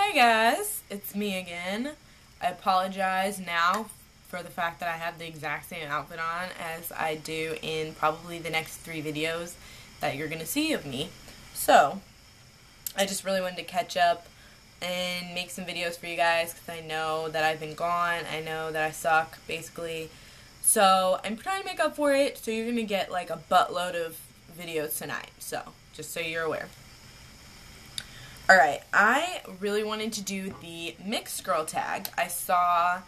Hey guys, it's me again. I apologize now for the fact that I have the exact same outfit on as I do in probably the next 3 videos that you're going to see of me. So, I just really wanted to catch up and make some videos for you guys because I know that I've been gone. I know that I suck, basically. So, I'm trying to make up for it, so you're going to get like a buttload of videos tonight. So, just so you're aware. Alright, I really wanted to do the mixed girl tag. I saw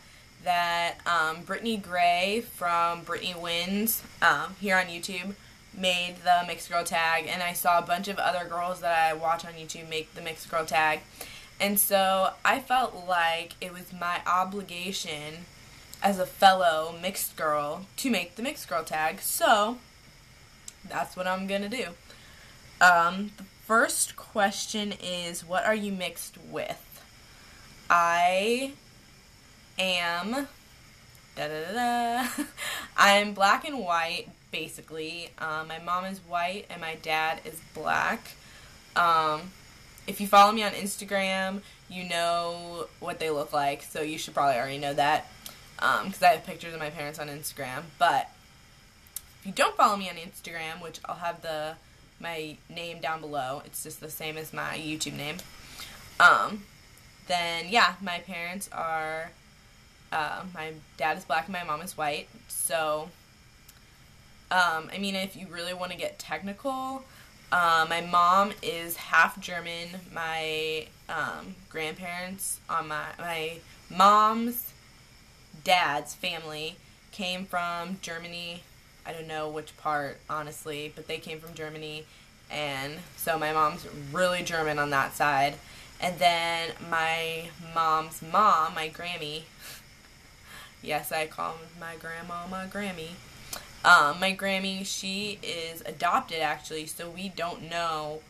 that Brittany Gray from Brittany Wins here on YouTube made the mixed girl tag, and I saw a bunch of other girls that I watch on YouTube make the mixed girl tag. And so I felt like it was my obligation as a fellow mixed girl to make the mixed girl tag. So that's what I'm going to do. The first question is, what are you mixed with? I am I'm black and white, basically. My mom is white and my dad is black. If you follow me on Instagram, you know what they look like, so you should probably already know that, because I have pictures of my parents on Instagram. But if you don't follow me on Instagram, which I'll have my name down below, it's just the same as my YouTube name, then yeah, my parents are, my dad is black and my mom is white. So I mean, if you really want to get technical, my mom is half German. My grandparents on my mom's dad's family came from Germany. I don't know which part, honestly, but they came from Germany, and so my mom's really German on that side. And then my mom's mom, my Grammy, yes, I call my grandma my Grammy. My Grammy, she is adopted, actually, so we don't know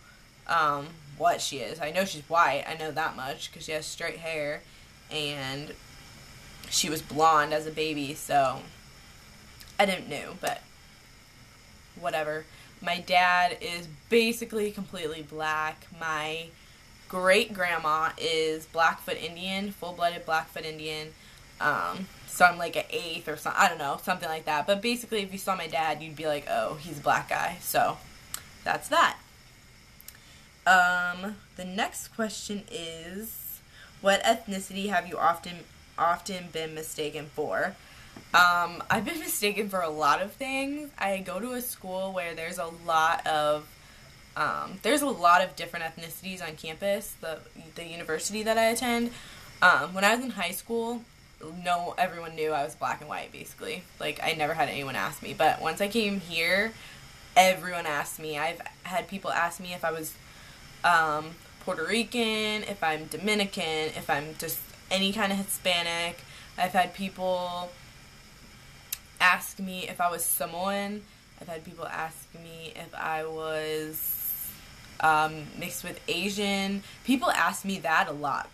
what she is. I know she's white, I know that much, because she has straight hair, and she was blonde as a baby, so I didn't know, but whatever. My dad is basically completely black. My great-grandma is Blackfoot Indian, full-blooded Blackfoot Indian. So I'm like an eighth or something, I don't know, something like that. But basically, if you saw my dad, you'd be like, oh, he's a black guy. So that's that. The next question is, what ethnicity have you often been mistaken for? I've been mistaken for a lot of things. I go to a school where there's a lot of different ethnicities on campus, the university that I attend. When I was in high school, everyone knew I was black and white, basically. Like, I never had anyone ask me. But once I came here, everyone asked me. I've had people ask me if I was Puerto Rican, if I'm Dominican, if I'm just any kind of Hispanic. I've had people ask me if I was Samoan. I've had people ask me if I was mixed with Asian. People ask me that a lot.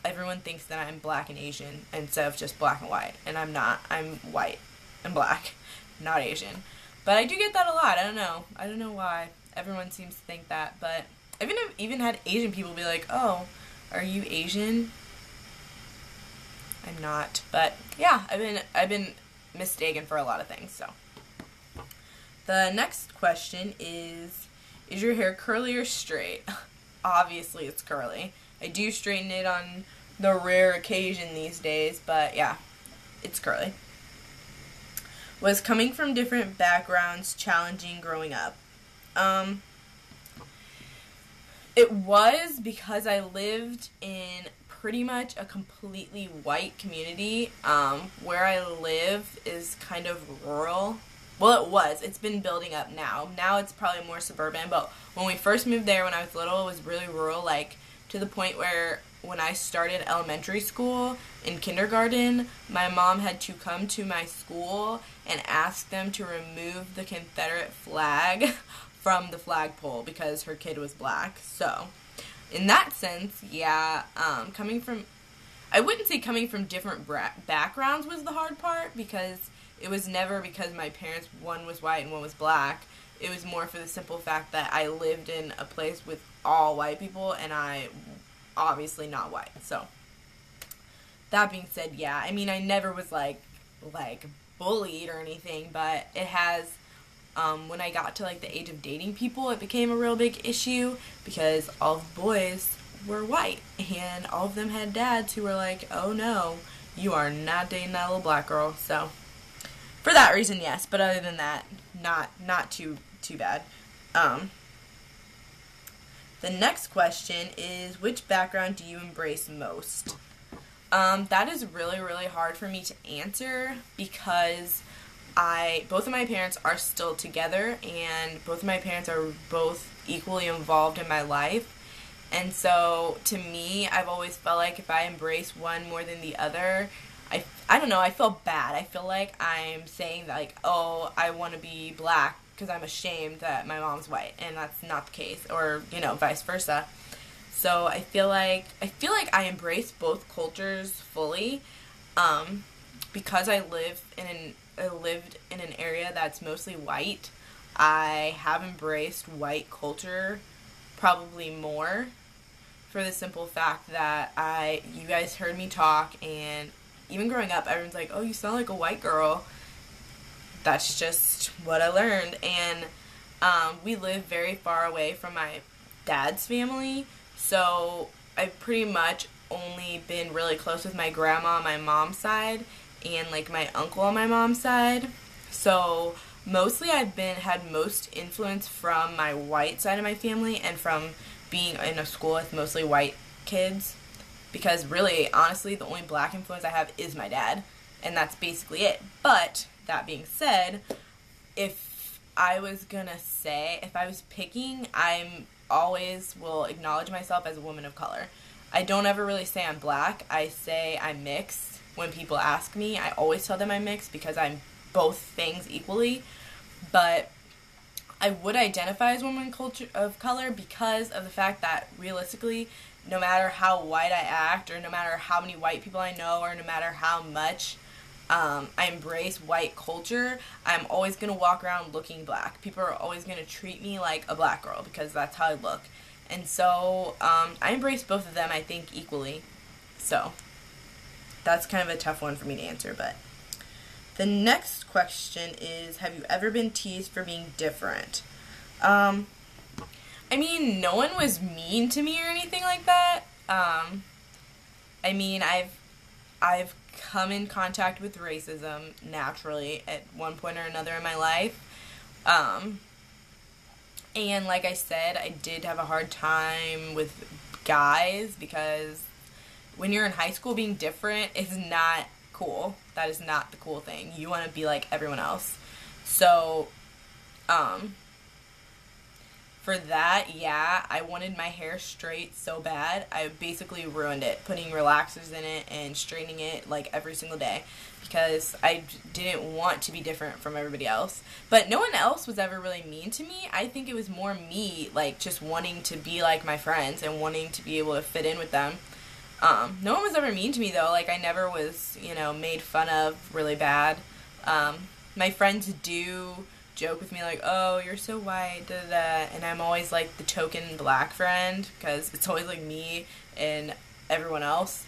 Everyone thinks that I'm black and Asian instead of just black and white, and I'm not. I'm white and black, not Asian. But I do get that a lot. I don't know why everyone seems to think that. But I've even had Asian people be like, "Oh, are you Asian?" I'm not. But yeah, I've been mistaken for a lot of things. So the next question is your hair curly or straight? Obviously it's curly. I do straighten it on the rare occasion these days, but yeah, it's curly. Was coming from different backgrounds challenging growing up? It was, because I lived in pretty much a completely white community. Where I live is kind of rural. Well, it was. It's been building up now. Now it's probably more suburban, but when we first moved there when I was little, it was really rural, like to the point where when I started elementary school in kindergarten, my mom had to come to my school and ask them to remove the Confederate flag from the flagpole because her kid was black. So in that sense, yeah, I wouldn't say coming from different backgrounds was the hard part, because it was never because my parents, one was white and one was black. It was more for the simple fact that I lived in a place with all white people, and I obviously not white. So, that being said, yeah, I mean, I never was, like, bullied or anything, but it has, when I got to, like, the age of dating people, it became a real big issue, because all the boys were white, and all of them had dads who were like, oh no, you are not dating that little black girl. So, for that reason, yes, but other than that, not too bad. The next question is, which background do you embrace most? That is really, really hard for me to answer, because both of my parents are still together, and both of my parents are both equally involved in my life. And so, to me, I've always felt like if I embrace one more than the other, I don't know, I feel bad. I feel like I'm saying that, like, oh, I want to be black because I'm ashamed that my mom's white, and that's not the case, or, you know, vice versa. So I feel like I embrace both cultures fully, because I lived in an area that's mostly white. I have embraced white culture probably more, for the simple fact that you guys heard me talk, and even growing up, everyone's like, oh, you sound like a white girl. That's just what I learned. And we live very far away from my dad's family, so I've pretty much only been really close with my grandma on my mom's side, and, like, my uncle on my mom's side. So mostly I've had most influence from my white side of my family, and from being in a school with mostly white kids, because really, honestly, the only black influence I have is my dad, and that's basically it. But that being said, if I was picking, I'm always will acknowledge myself as a woman of color. I don't ever really say I'm black. I say I'm mixed. When people ask me, I always tell them I'm mixed, because I'm both things equally. But I would identify as a woman of color because of the fact that, realistically, no matter how white I act, or no matter how many white people I know, or no matter how much I embrace white culture, I'm always going to walk around looking black. People are always going to treat me like a black girl, because that's how I look. And so I embrace both of them, I think, equally. So that's kind of a tough one for me to answer. But the next question is, have you ever been teased for being different? I mean, no one was mean to me or anything like that. I mean, I've come in contact with racism naturally at one point or another in my life. And like I said, I did have a hard time with guys, because when you're in high school, being different is not cool. That is not the cool thing. You want to be like everyone else. So, for that, yeah, I wanted my hair straight so bad. I basically ruined it, putting relaxers in it and straightening it, like, every single day, because I didn't want to be different from everybody else. But no one else was ever really mean to me. I think it was more me, like, just wanting to be like my friends and wanting to be able to fit in with them. No one was ever mean to me, though. Like, I never was, made fun of really bad. My friends do joke with me, like, oh, you're so white, da-da-da, and I'm always, like, the token black friend, because it's always, like, me and everyone else.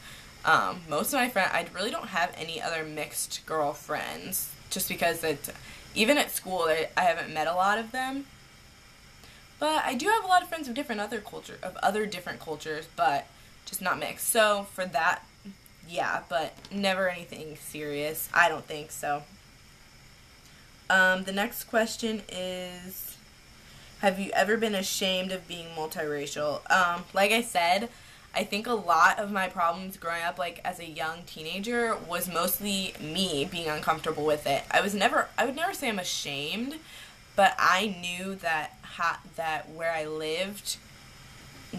Most of my friends, I really don't have any other mixed girl friends, just because even at school, I haven't met a lot of them. But I do have a lot of friends of other different cultures, but just not mixed. So for that, yeah, but never anything serious. I don't think so. The next question is, have you ever been ashamed of being multiracial? Like I said, I think a lot of my problems growing up, like, as a young teenager, was mostly me being uncomfortable with it. I would never say I'm ashamed, but I knew that where I lived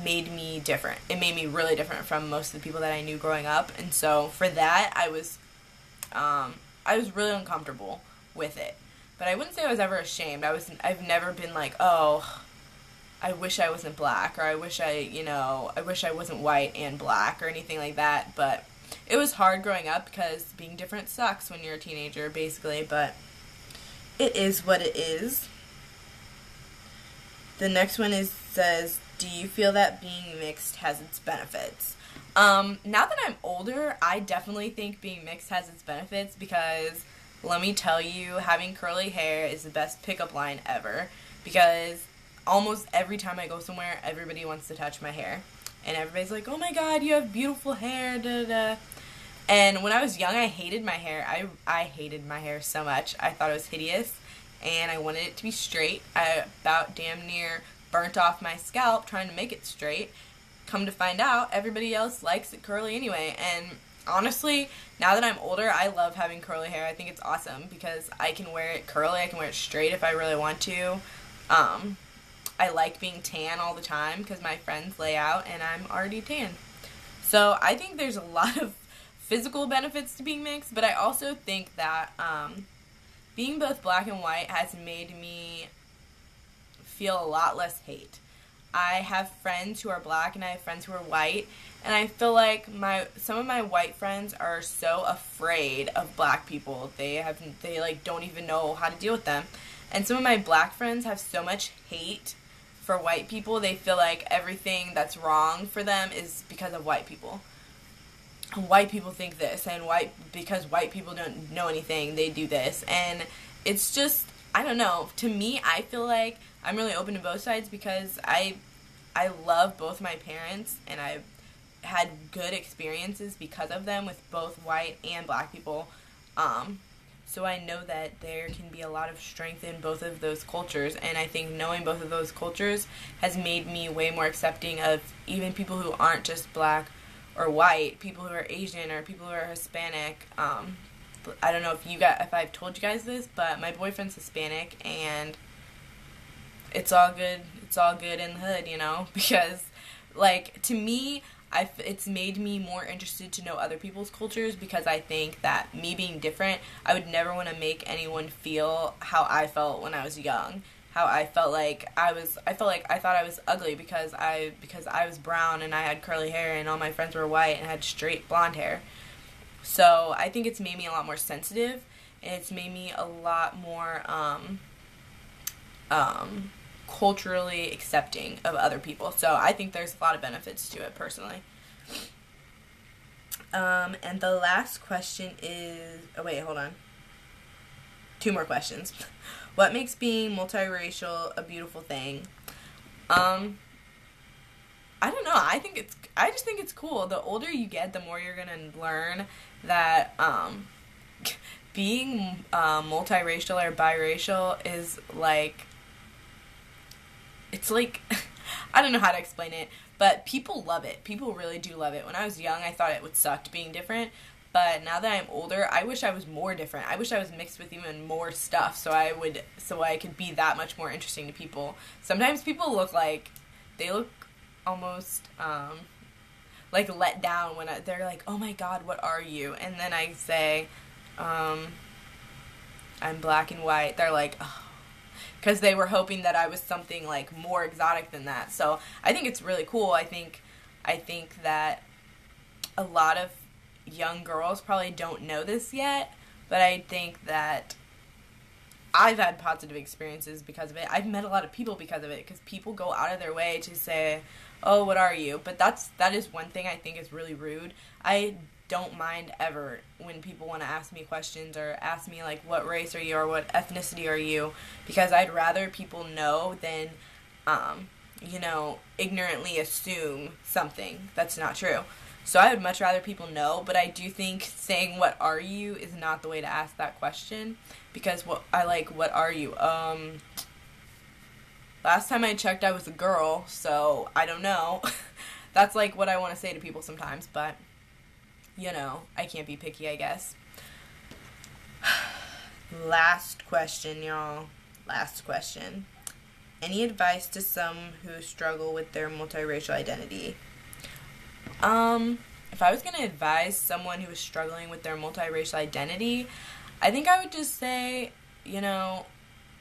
made me different. It made me really different from most of the people that I knew growing up, and so for that, I was really uncomfortable with it. But I wouldn't say I was ever ashamed. I've never been like, oh, I wish I wasn't black, or I wish I wasn't white and black, or anything like that. But it was hard growing up, because being different sucks when you're a teenager, basically, but it is what it is. The next one says, Do you feel that being mixed has its benefits? Now that I'm older, I definitely think being mixed has its benefits because let me tell you, having curly hair is the best pickup line ever because almost every time I go somewhere, everybody wants to touch my hair. And everybody's like, oh my god, you have beautiful hair, da da da. And when I was young, I hated my hair. I hated my hair so much. I thought it was hideous, and I wanted it to be straight. I about damn near burnt off my scalp trying to make it straight. Come to find out, everybody else likes it curly anyway. And honestly, now that I'm older, I love having curly hair. I think it's awesome because I can wear it curly, I can wear it straight if I really want to. I like being tan all the time because my friends lay out and I'm already tan. So I think there's a lot of physical benefits to being mixed, but I also think that being both black and white has made me feel a lot less hate. I have friends who are black and I have friends who are white, and I feel like some of my white friends are so afraid of black people. They like don't even know how to deal with them. And some of my black friends have so much hate for white people. They feel like everything that's wrong for them is because of white people. White people think this, and because white people don't know anything, they do this. And it's just, I don't know. To me, I feel like I'm really open to both sides because I love both my parents, and I've had good experiences because of them with both white and black people. So I know that there can be a lot of strength in both of those cultures, and I think knowing both of those cultures has made me way more accepting of even people who aren't just black or white, people who are Asian or people who are Hispanic. I don't know if I've told you guys this, but my boyfriend's Hispanic, and it's all good. It's all good in the hood, you know, because like to me, it's made me more interested to know other people's cultures because I think that me being different, I would never want to make anyone feel how I felt when I was young. How I felt like I thought I was ugly because I was brown and I had curly hair and all my friends were white and had straight blonde hair. So I think it's made me a lot more sensitive, and it's made me a lot more culturally accepting of other people. So I think there's a lot of benefits to it personally. And the last question is, oh wait, hold on. 2 more questions. What makes being multiracial a beautiful thing? I don't know. I just think it's cool. The older you get, the more you're gonna learn that being multiracial or biracial is like, it's like, I don't know how to explain it, but people love it. People really do love it. When I was young, I thought it would suck being different, but now that I'm older, I wish I was more different. I wish I was mixed with even more stuff so I could be that much more interesting to people. Sometimes people look almost like let down when they're like, oh my god, what are you? And then I say, I'm black and white. They're like, oh, because they were hoping that I was something like more exotic than that. So I think it's really cool. I think that a lot of young girls probably don't know this yet, but I think that I've had positive experiences because of it. I've met a lot of people because of it, because people go out of their way to say, oh, what are you? But that is one thing I think is really rude. I don't mind ever when people want to ask me questions or ask me like, what race are you or what ethnicity are you, because I'd rather people know than ignorantly assume something that's not true. So I would much rather people know, but I do think saying what are you is not the way to ask that question, because what are you? Last time I checked I was a girl, so I don't know. That's like what I want to say to people sometimes, but I can't be picky, I guess. Last question, y'all. Last question. Any advice to some who struggle with their multiracial identity? If I was going to advise someone who is struggling with their multiracial identity, I think I would just say,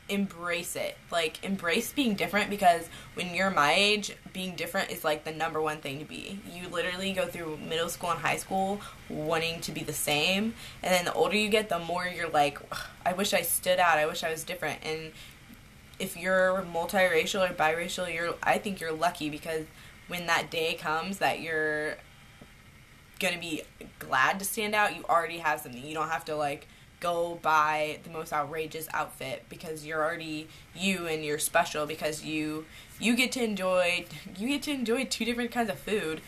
embrace it. Like, embrace being different, because when you're my age, being different is like the number one thing to be. You literally go through middle school and high school wanting to be the same, and then the older you get, the more you're like, I wish I stood out, I wish I was different, and if you're multiracial or biracial, I think you're lucky, because when that day comes that you're gonna be glad to stand out, you already have something. You don't have to like go buy the most outrageous outfit, because you're already you, and you're special because you get to enjoy two different kinds of food.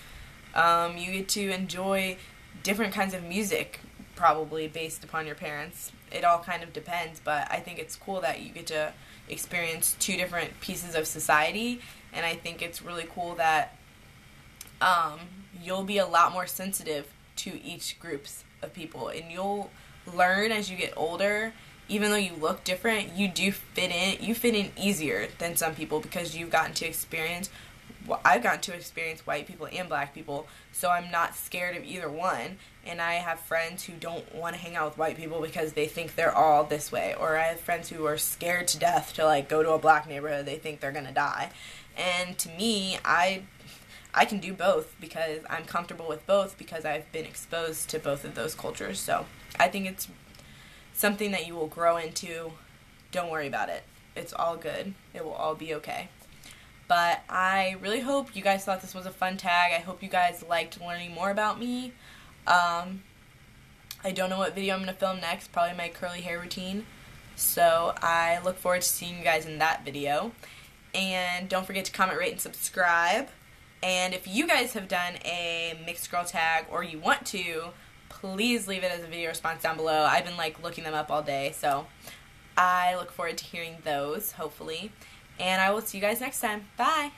You get to enjoy different kinds of music, probably based upon your parents. It all kind of depends, but I think it's cool that you get to experience two different pieces of society, and I think it's really cool that you'll be a lot more sensitive to each groups of people, and you'll learn as you get older. Even though you look different, you fit in easier than some people, because I've gotten to experience white people and black people, so I'm not scared of either one. And I have friends who don't want to hang out with white people because they think they're all this way, or I have friends who are scared to death to like go to a black neighborhood. They think they're gonna die. And to me, I can do both because I'm comfortable with both, because I've been exposed to both of those cultures. So I think it's something that you will grow into. Don't worry about it. It's all good. It will all be okay. But I really hope you guys thought this was a fun tag. I hope you guys liked learning more about me. I don't know what video I'm going to film next. Probably my curly hair routine. So I look forward to seeing you guys in that video. And don't forget to comment, rate, and subscribe. And if you guys have done a mixed girl tag, or you want to, please leave it as a video response down below. I've been like looking them up all day, so I look forward to hearing those, hopefully. And I will see you guys next time. Bye!